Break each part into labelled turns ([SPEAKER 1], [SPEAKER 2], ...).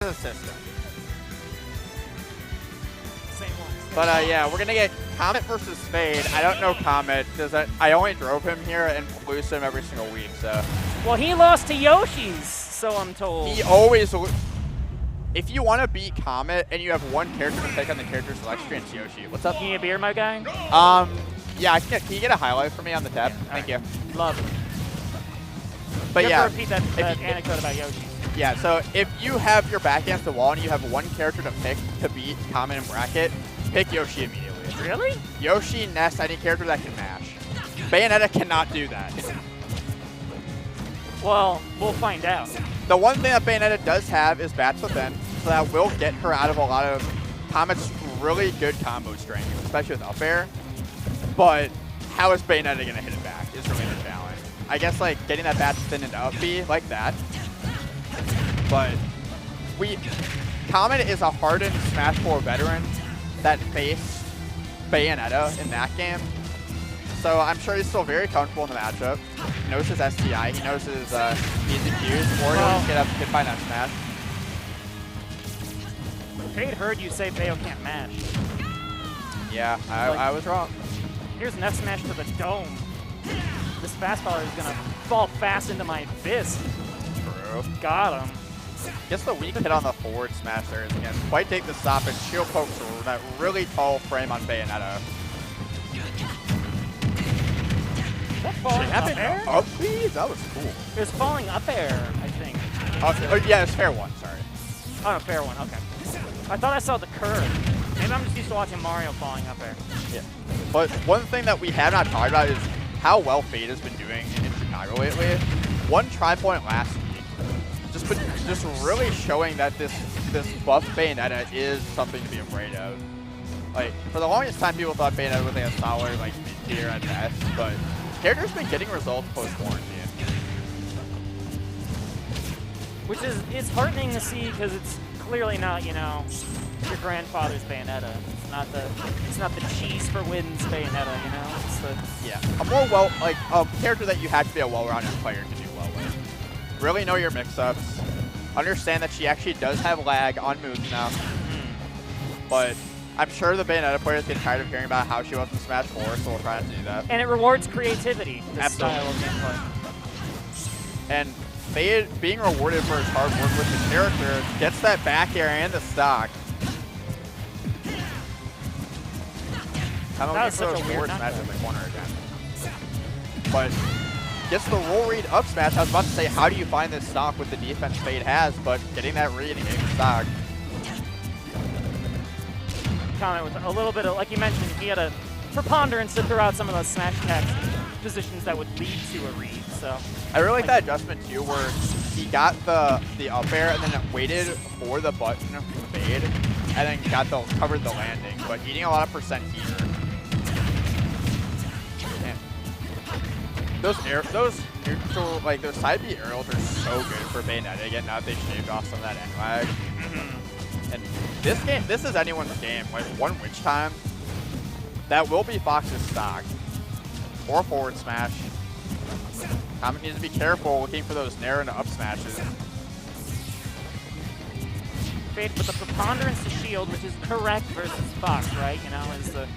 [SPEAKER 1] the system.
[SPEAKER 2] Same one.
[SPEAKER 1] But yeah, we're gonna get Comet versus Fade. I don't know Comet. I only drove him here and lose him every single week, so.
[SPEAKER 2] Well, he lost to Yoshi's, so I'm told.
[SPEAKER 1] He always. If you want to beat Comet and you have one character to pick on the character selection, it's Yoshi. What's up?
[SPEAKER 2] Can you get a beer, my guy?
[SPEAKER 1] Yeah, can you get a highlight for me on the tab?
[SPEAKER 2] Yeah,
[SPEAKER 1] Thank
[SPEAKER 2] right.
[SPEAKER 1] you.
[SPEAKER 2] Love it.
[SPEAKER 1] But
[SPEAKER 2] you
[SPEAKER 1] yeah.
[SPEAKER 2] have to repeat that anecdote about Yoshi.
[SPEAKER 1] Yeah, so if you have your back against the wall and you have one character to pick to beat Comet and Bracket, pick Yoshi immediately.
[SPEAKER 2] Really?
[SPEAKER 1] Yoshi, Ness, any character that can mash. Bayonetta cannot do that.
[SPEAKER 2] Well, we'll find out.
[SPEAKER 1] The one thing that Bayonetta does have is Bats Within, so that will get her out of a lot of Comet's really good combo strength, especially with up air. But how is Bayonetta going to hit it back is really the challenge. I guess like getting that Bats Within into up B like that. But Comet is a hardened Smash 4 veteran that faced Bayonetta in that game. So I'm sure he's still very comfortable in the matchup. He knows his STI, he knows his easy cues, or he'll just get up hit by that smash.
[SPEAKER 2] Fade heard you say Bayo can't mash.
[SPEAKER 1] Yeah, I was wrong.
[SPEAKER 2] Here's an F smash to the dome. This fastballer is gonna fall fast into my fist.
[SPEAKER 1] True.
[SPEAKER 2] Got him.
[SPEAKER 1] Guess the weak hit on the forward smash there is again quite take the stop and shield poke through that really tall frame on Bayonetta.
[SPEAKER 2] That falling up air?
[SPEAKER 1] Up B? That was cool.
[SPEAKER 2] It was falling up air, I think.
[SPEAKER 1] Oh yeah, it's fair one, sorry.
[SPEAKER 2] Oh, no, fair one, okay. I thought I saw the curve. Maybe I'm just used to watching Mario falling up air.
[SPEAKER 1] Yeah. But one thing that we have not talked about is how well Fade has been doing in Chicago lately. One tri-point last week. Just really showing that this buff Bayonetta is something to be afraid of. Like, for the longest time, people thought Bayonetta was like a solid, like, mid-tier at best, but character's been getting results post-quarantine.
[SPEAKER 2] Which is, it's heartening to see because it's clearly not, you know, your grandfather's Bayonetta. It's not the cheese for wins Bayonetta, you know? It's the
[SPEAKER 1] Yeah, a character that you have to be a well-rounded player to do well with. Really know your mix-ups. Understand that she actually does have lag on moves now. But I'm sure the Bayonetta players get tired of hearing about how she was in Smash 4, so we'll try not to do that.
[SPEAKER 2] And it rewards creativity, this
[SPEAKER 1] Absolutely.
[SPEAKER 2] style of gameplay.
[SPEAKER 1] And Fade being rewarded for his hard work with the character gets that back air and the stock. I'm looking for those forward smashes in the corner again. But gets the roll read up smash. I was about to say, how do you find this stock with the defense Fade has, but getting that read and getting the stock.
[SPEAKER 2] Comet with a little bit of, like you mentioned, he had a preponderance to throw out some of those smash attacks positions that would lead to a read. So
[SPEAKER 1] I really like that adjustment too, where he got the up air and then waited for the button to fade, and then covered the landing, but eating a lot of percent here. And those neutral, like those side B aerials are so good for Bayonetta again now that they shaved off some of that end lag. And this game, this is anyone's game. Like one witch time, that will be Fox's stock. Or forward smash. Comet needs to be careful looking for those narrow and up smashes.
[SPEAKER 2] Fade with the preponderance to shield, which is correct versus Fox, right? You know, is the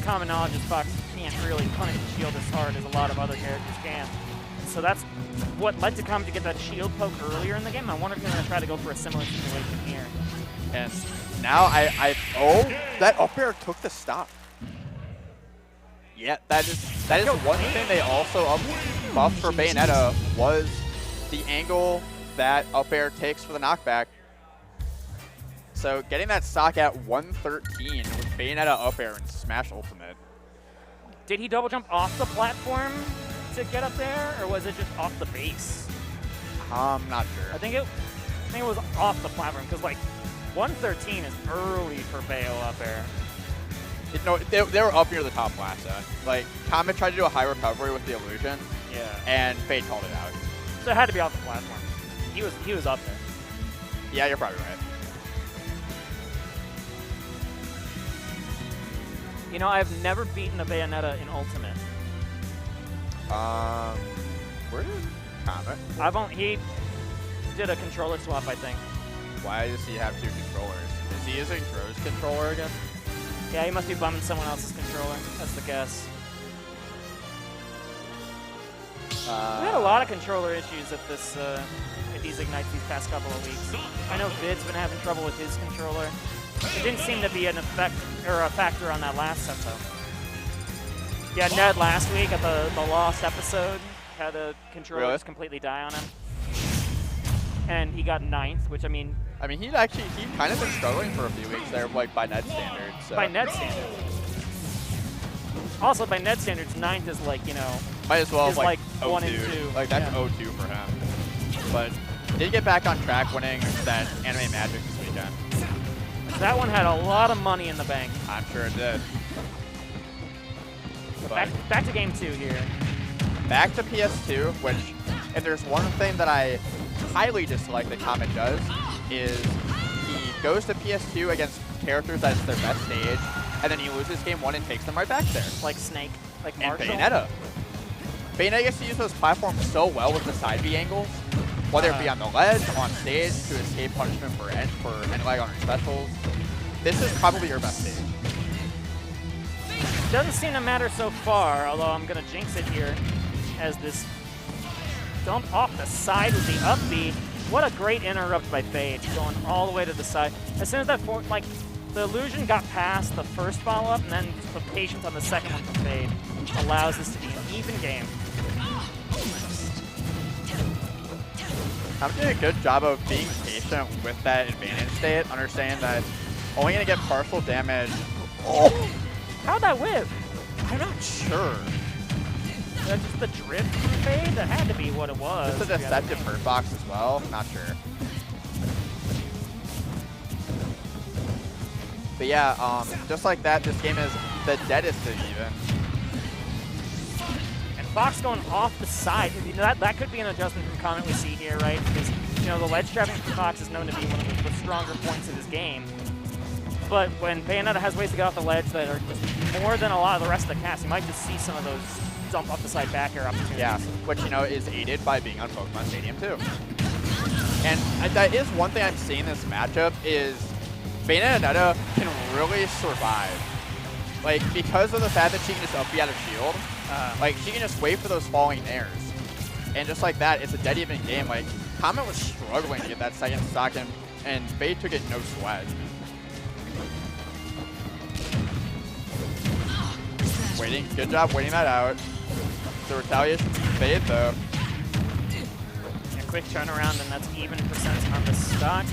[SPEAKER 2] common knowledge is Fox can't really punish the shield as hard as a lot of other characters can. So that's what led to Comet to get that shield poke earlier in the game. I wonder if they're going to try to go for a similar situation here.
[SPEAKER 1] And now that up air took the stop. Yeah, that is one thing they also buffed for Bayonetta was the angle that up air takes for the knockback. So getting that stock at 113 with Bayonetta up air and Smash Ultimate.
[SPEAKER 2] Did he double jump off the platform to get up there, or was it just off the base?
[SPEAKER 1] I'm not sure.
[SPEAKER 2] I think it was off the platform because like 113 is early for Bayo up air.
[SPEAKER 1] No, they were up near the top plaza. Like Comet tried to do a high recovery with the illusion.
[SPEAKER 2] Yeah. And
[SPEAKER 1] Fade called it out.
[SPEAKER 2] So it had to be off the platform. He was up there.
[SPEAKER 1] Yeah, you're probably right.
[SPEAKER 2] You know, I've never beaten a Bayonetta in Ultimate.
[SPEAKER 1] Where did Comet?
[SPEAKER 2] He did a controller swap, I think.
[SPEAKER 1] Why does he have 2 controllers? Is he using Dro's controller again?
[SPEAKER 2] Yeah, he must be bumming someone else's controller. That's the guess. We had a lot of controller issues at this at these Ignites these past couple of weeks. I know Vid's been having trouble with his controller. It didn't seem to be an effect or a factor on that last set though. Yeah, Ned last week at the Lost episode had a controller just completely die on him, and he got 9th, which I mean he kind of been struggling for a few weeks there, like by Ned standards. So. By Ned standards. Also, by Ned standards, 9th is like, you know,
[SPEAKER 1] might as well have like
[SPEAKER 2] 1 and 2.
[SPEAKER 1] Like that's 0-2 for him. But did get back on track winning that Anime Magic this weekend.
[SPEAKER 2] That one had a lot of money in the bank.
[SPEAKER 1] I'm sure it did.
[SPEAKER 2] Back to game 2 here.
[SPEAKER 1] Back to PS2, which, if there's one thing that I highly dislike that Comet does, is he goes to PS2 against characters that's their best stage, and then he loses game 1 and takes them right back there.
[SPEAKER 2] Like Snake, like
[SPEAKER 1] and
[SPEAKER 2] Marshall.
[SPEAKER 1] Bayonetta. Bayonetta gets to use those platforms so well with the side B angles, whether it be on the ledge, on stage, to escape punishment for end lag on her specials. This is probably your best stage.
[SPEAKER 2] Doesn't seem to matter so far, although I'm going to jinx it here as this dump off the side with the up B. What a great interrupt by Fade, going all the way to the side. As soon as that, the illusion got past the first follow-up, and then the patience on the second one from Fade allows this to be an even game.
[SPEAKER 1] I'm doing a good job of being patient with that advantage state, understanding that only going to get partial damage.
[SPEAKER 2] Oh! How'd that whip?
[SPEAKER 1] I'm not sure.
[SPEAKER 2] That's just the drift from Fade? That had to be what it was.
[SPEAKER 1] It's a deceptive hurt box as well. Not sure. But yeah, just like that, this game is the deadest of even.
[SPEAKER 2] And Fox going off the side. You know, that could be an adjustment from Comet we see here, right? Because, you know, the ledge trapping for Fox is known to be one of the stronger points of his game. But when Bayonetta has ways to get off the ledge that are just more than a lot of the rest of the cast, you might just see some of those jump off the side back air opportunities.
[SPEAKER 1] Yeah, which, you know, is aided by being on Pokemon Stadium too. And that is one thing I'm seeing in this matchup is Bayonetta can really survive. Like, because of the fact that she can just up B out of shield, like, she can just wait for those falling airs. And just like that, it's a dead even game. Like, Comet was struggling to get that second stock, and Fade took it no sweat. Waiting, good job waiting that out. The retaliation from Fade though.
[SPEAKER 2] A quick turnaround, and that's even percent on the stock.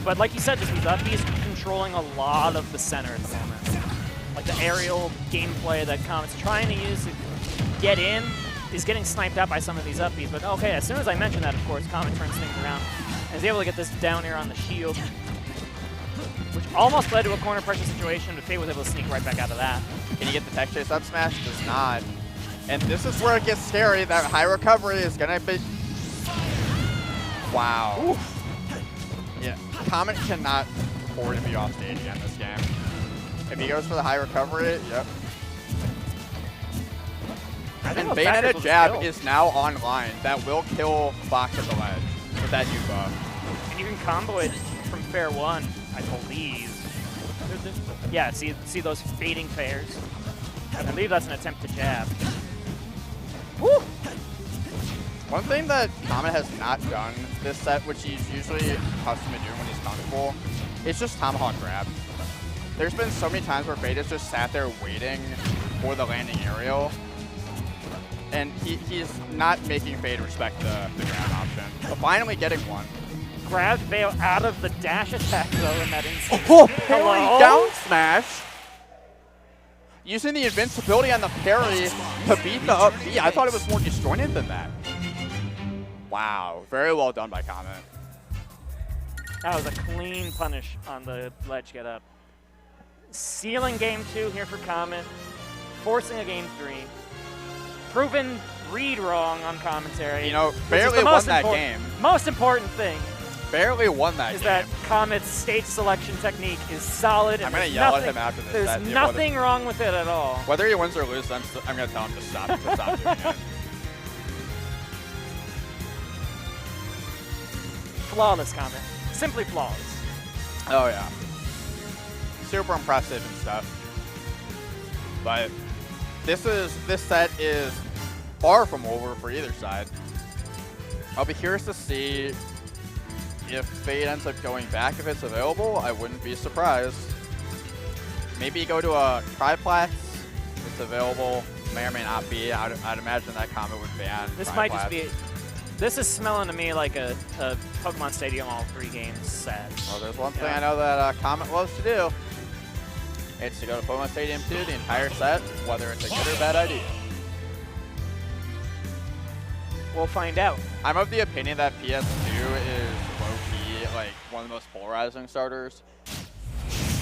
[SPEAKER 2] But like you said, just these upbees controlling a lot of the center at the moment. Like the aerial gameplay that Comet's trying to use to get in is getting sniped out by some of these upbees. But okay, as soon as I mention that, of course, Comet turns things around and is able to get this down air on the shield, which almost led to a corner pressure situation, but Fade was able to sneak right back out of that.
[SPEAKER 1] Can he get the tech chase up smash? Does not. And this is where it gets scary. That high recovery is gonna be. Wow. Oof. Yeah, Comet cannot afford to be off stage again this game. If he goes for the high recovery, yep. And Bayonetta jab is now online. That will kill Fox at the ledge with that new buff.
[SPEAKER 2] And you can combo it from fair one, I believe. Yeah, see those fading pairs? I believe that's an attempt to jab. Woo!
[SPEAKER 1] One thing that Comet has not done this set, which he's usually accustomed to doing when he's comfortable, is just tomahawk grab. There's been so many times where Fade has just sat there waiting for the landing aerial, and he's not making Fade respect the grab option. But finally getting one.
[SPEAKER 2] Grabbed Veil out of the dash attack though in that instant.
[SPEAKER 1] Oh, parry down smash! Using the invincibility on the parry to beat the up B. I thought it was more disjointed than that. Wow, very well done by Comet.
[SPEAKER 2] That was a clean punish on the ledge get up. Sealing game 2 here for Comet. Forcing a game 3. Proven read wrong on commentary.
[SPEAKER 1] You know, barely won that game.
[SPEAKER 2] Most important thing.
[SPEAKER 1] Barely won that game.
[SPEAKER 2] Is that Comet's stage selection technique is solid.
[SPEAKER 1] I'm going to yell at him after this.
[SPEAKER 2] There's nothing wrong with it at all.
[SPEAKER 1] Whether he wins or loses, I'm going to tell him to stop doing it.
[SPEAKER 2] Flawless Comet. simply flawless.
[SPEAKER 1] Oh yeah, super impressive and stuff. But this set is far from over for either side. I'll be curious to see if Fade ends up going back if it's available. I wouldn't be surprised. Maybe go to a Triplex. It's available. May or may not be. I'd imagine that Comet would ban
[SPEAKER 2] This
[SPEAKER 1] Triplex.
[SPEAKER 2] might just be. This is smelling to me like a Pokemon Stadium all 3 games set.
[SPEAKER 1] Well, there's one thing I know that Comet loves to do. It's to go to Pokemon Stadium 2 the entire set, whether it's a good or bad idea.
[SPEAKER 2] We'll find out.
[SPEAKER 1] I'm of the opinion that PS2 is low-key like one of the most polarizing starters.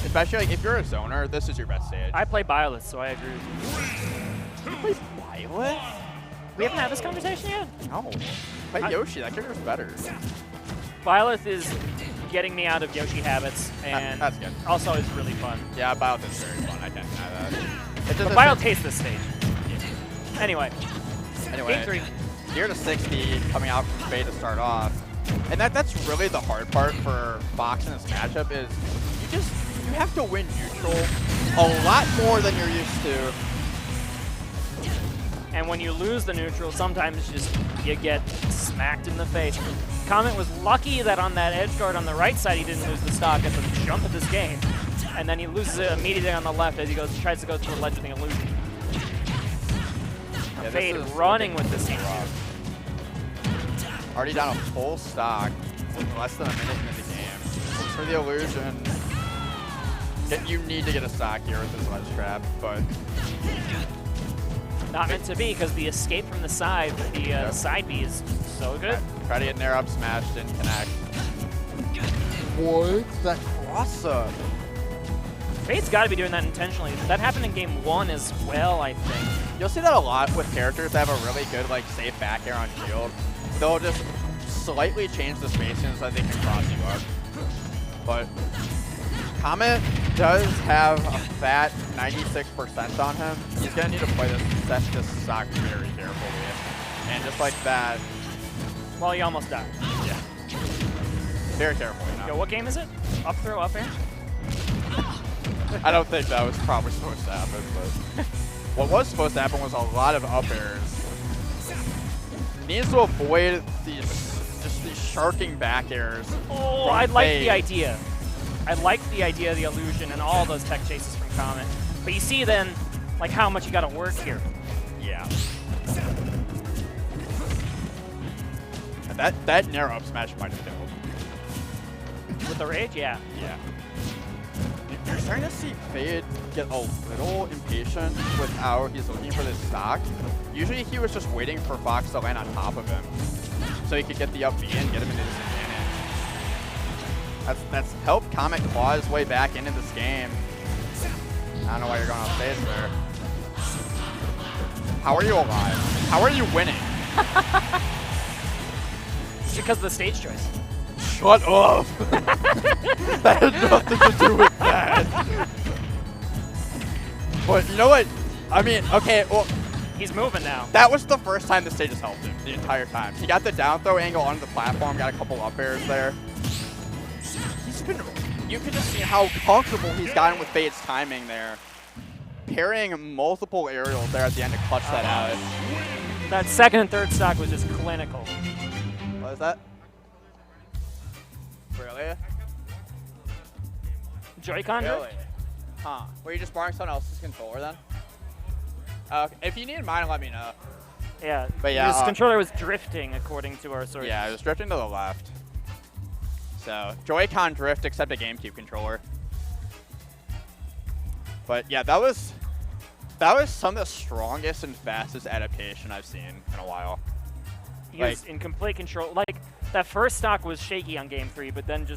[SPEAKER 1] Especially like if you're a zoner, this is your best stage.
[SPEAKER 2] I play Byleth, so I agree with you.
[SPEAKER 1] You play Violet?
[SPEAKER 2] We haven't had this conversation yet?
[SPEAKER 1] No. Play Yoshi, that character's better.
[SPEAKER 2] Byleth is getting me out of Yoshi habits, and
[SPEAKER 1] that's good.
[SPEAKER 2] also is really fun.
[SPEAKER 1] Yeah, Byleth is very fun, I can't deny that. It
[SPEAKER 2] But
[SPEAKER 1] doesn't-
[SPEAKER 2] Byleth hates this stage. Anyway,
[SPEAKER 1] Anyway,
[SPEAKER 2] Game 3.
[SPEAKER 1] 0 to 60 coming out from Fade to start off. And that's really the hard part for Fox in this matchup is you have to win neutral a lot more than you're used to.
[SPEAKER 2] And when you lose the neutral, sometimes you get smacked in the face. Comet was lucky that on that edge guard on the right side he didn't lose the stock at the jump of this game. And then he loses it immediately on the left as he tries to go to the ledge of the illusion.
[SPEAKER 1] Yeah,
[SPEAKER 2] Fade running with this team.
[SPEAKER 1] Already down a full stock with less than a minute into the game. Looks for the illusion. You need to get a stock here with this ledge trap, but
[SPEAKER 2] not meant to be because the escape from the side with the side B is so good.
[SPEAKER 1] Try to get Nair up smash, didn't connect. What? That cross up.
[SPEAKER 2] Fade's got to be doing that intentionally. That happened in game 1 as well, I think.
[SPEAKER 1] You'll see that a lot with characters that have a really good like safe back air on shield. They'll just slightly change the spacing so that they can cross you up. But Comet does have a fat 96% on him. He's gonna need to play this stock very carefully. And just like that.
[SPEAKER 2] Well, he almost died.
[SPEAKER 1] Yeah. Very carefully now.
[SPEAKER 2] Yo, what game is it? Up throw, up air?
[SPEAKER 1] I don't think that was probably supposed to happen, but what was supposed to happen was a lot of up airs. Needs to avoid these sharking back airs.
[SPEAKER 2] Oh, I like the idea. I like the idea of the illusion and all those tech chases from Comet. But you see then, like how much you got to work here.
[SPEAKER 1] Yeah. And that narrow up smash might have killed.
[SPEAKER 2] With the rage, yeah.
[SPEAKER 1] Yeah. You're starting to see Fade get a little impatient with how he's looking for this stock. Usually he was just waiting for Fox to land on top of him so he could get the up B and get him into disadvantage. That's helped Comet claw his way back into this game. I don't know why you're going off stage there. How are you alive? How are you winning?
[SPEAKER 2] It's because of the stage choice.
[SPEAKER 1] Shut up! That had nothing to do with that. But you know what? I mean, okay, well,
[SPEAKER 2] he's moving now.
[SPEAKER 1] that was the first time the stage has helped him the entire time. He got the down throw angle onto the platform, got a couple up airs there. He's been, you can just see how comfortable he's gotten with Fade's timing there. Parrying multiple aerials there at the end to clutch that out.
[SPEAKER 2] That second and third stock was just clinical.
[SPEAKER 1] What is that? Really?
[SPEAKER 2] Joy-Con
[SPEAKER 1] Really?
[SPEAKER 2] drift?
[SPEAKER 1] Huh. Were you just borrowing someone else's controller then? If you need mine, let me know.
[SPEAKER 2] Yeah.
[SPEAKER 1] But yeah,
[SPEAKER 2] his controller was drifting according to our sources.
[SPEAKER 1] Yeah, it was drifting to the left. So, Joy-Con drift except a GameCube controller. But yeah, that was some of the strongest and fastest adaptation I've seen in a while.
[SPEAKER 2] He was in complete control. Like, that first stock was shaky on game 3, but then just